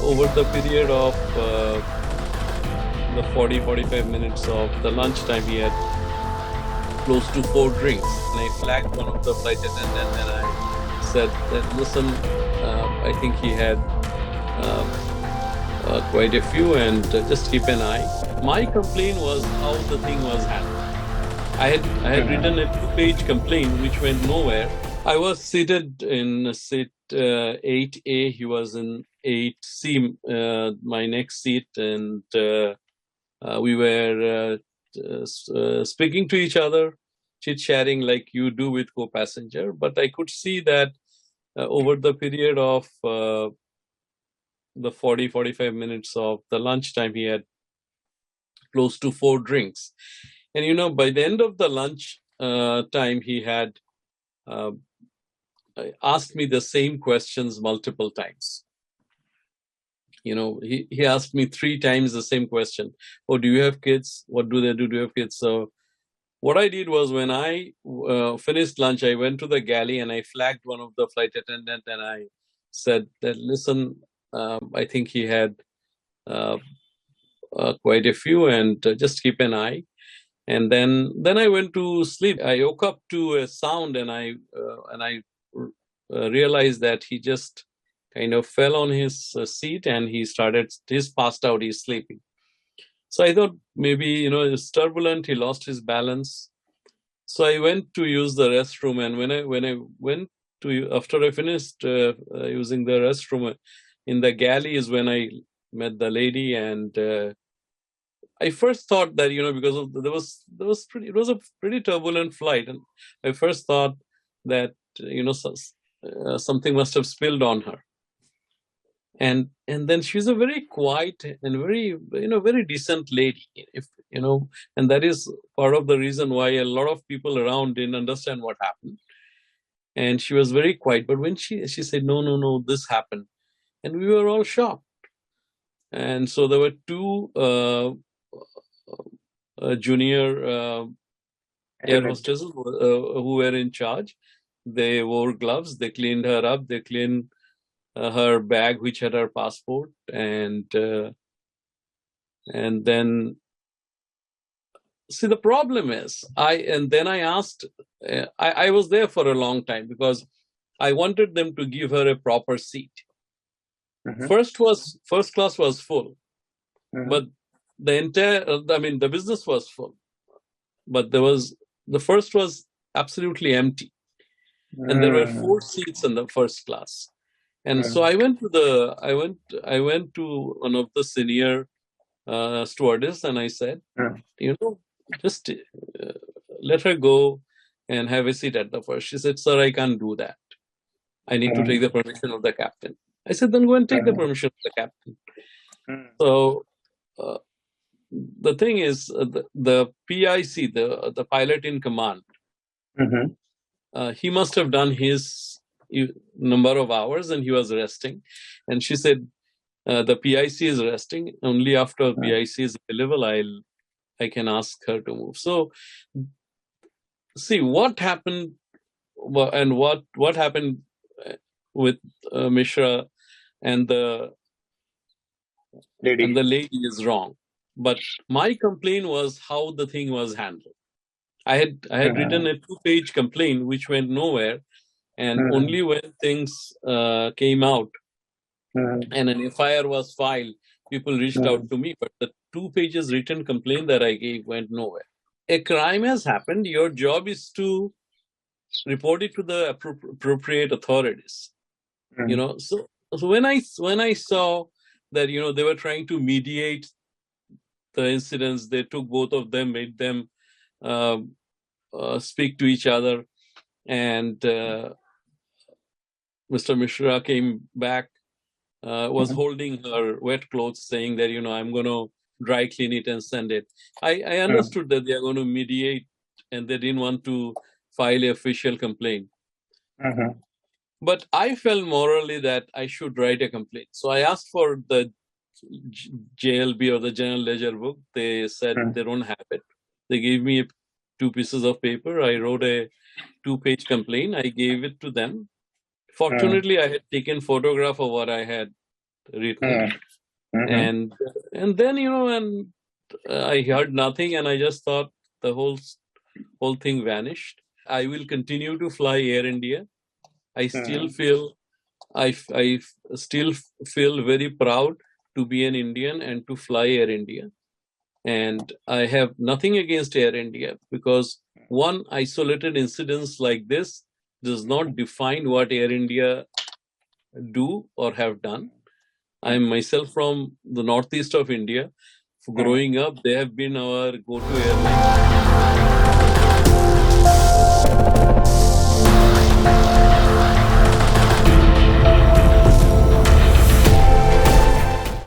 over the period of the 40-45 minutes of the lunchtime, he had close to 4 drinks. And I flagged one of the flight attendants and I said that, listen, I think he had quite a few, and just keep an eye. My complaint was how the thing was handled. I had written a 2-page complaint which went nowhere. I was seated in seat 8A. He was in 8C, my next seat, and we were speaking to each other, chit-chatting like you do with co-passenger. But I could see that over the period of the 40-45 minutes of the lunchtime, he had close to 4 drinks. And, by the end of the lunch time, he had asked me the same questions multiple times. He asked me 3 times the same question. Oh, do you have kids? What do they do? Do you have kids? So what I did was, when I finished lunch, I went to the galley and I flagged one of the flight attendants and I said that, listen, I think he had quite a few, and just keep an eye. And then I went to sleep. I woke up to a sound, and I realized that he just kind of fell on his seat and he's passed out, he's sleeping. So I thought maybe, it's turbulent, he lost his balance. So I went to use the restroom, and when I went to, after I finished using the restroom in the galley, is when I met the lady, and I first thought that, because it was a pretty turbulent flight, and I first thought that, something must have spilled on her. And then she's a very quiet and very, very decent lady, and that is part of the reason why a lot of people around didn't understand what happened. And she was very quiet, but when she said, no, this happened, and we were all shocked. And so there were 2 junior air hostesses who were in charge. They wore gloves, they cleaned her up, they cleaned her bag, which had her passport, and then, see, the problem is, I asked, I was there for a long time because I wanted them to give her a proper seat. First class was full, but the business was full, but the first was absolutely empty, and there were 4 seats in the first class. And so I went to one of the senior stewardess, and I said, just let her go and have a seat at the first. She said, sir, I can't do that. I need to take the permission of the captain. I said, then go and take the permission of the captain. So the thing is, the PIC, the pilot in command, he must have done his number of hours and he was resting. And she said, the PIC is resting. Only after PIC is available, I can ask her to move. So, see what happened, and what happened with Mishra and the lady is wrong. But my complaint was how the thing was handled. I had written a 2-page complaint which went nowhere, and only when things came out and an FIR was filed, people reached out to me. But the 2 pages written complaint that I gave went nowhere. A crime has happened. Your job is to report it to the appropriate authorities. So when I saw that they were trying to mediate the incidents, they took both of them, made them speak to each other, and Mr. Mishra came back, was holding her wet clothes, saying that I'm going to dry clean it and send it. I understood that they are going to mediate, and they didn't want to file an official complaint. But I felt morally that I should write a complaint. So I asked for the JLB, or the General Ledger book. They said they don't have it. They gave me 2 pieces of paper. I wrote a 2-page complaint. I gave it to them. Fortunately, I had taken photograph of what I had written it. Mm-hmm. And then, and I heard nothing, and I just thought the whole thing vanished. I will continue to fly Air India. I still feel I still feel very proud to be an Indian and to fly Air India. And I have nothing against Air India, because one isolated incident like this does not define what Air India do or have done. I am myself from the northeast of India. Growing up, they have been our go-to airline.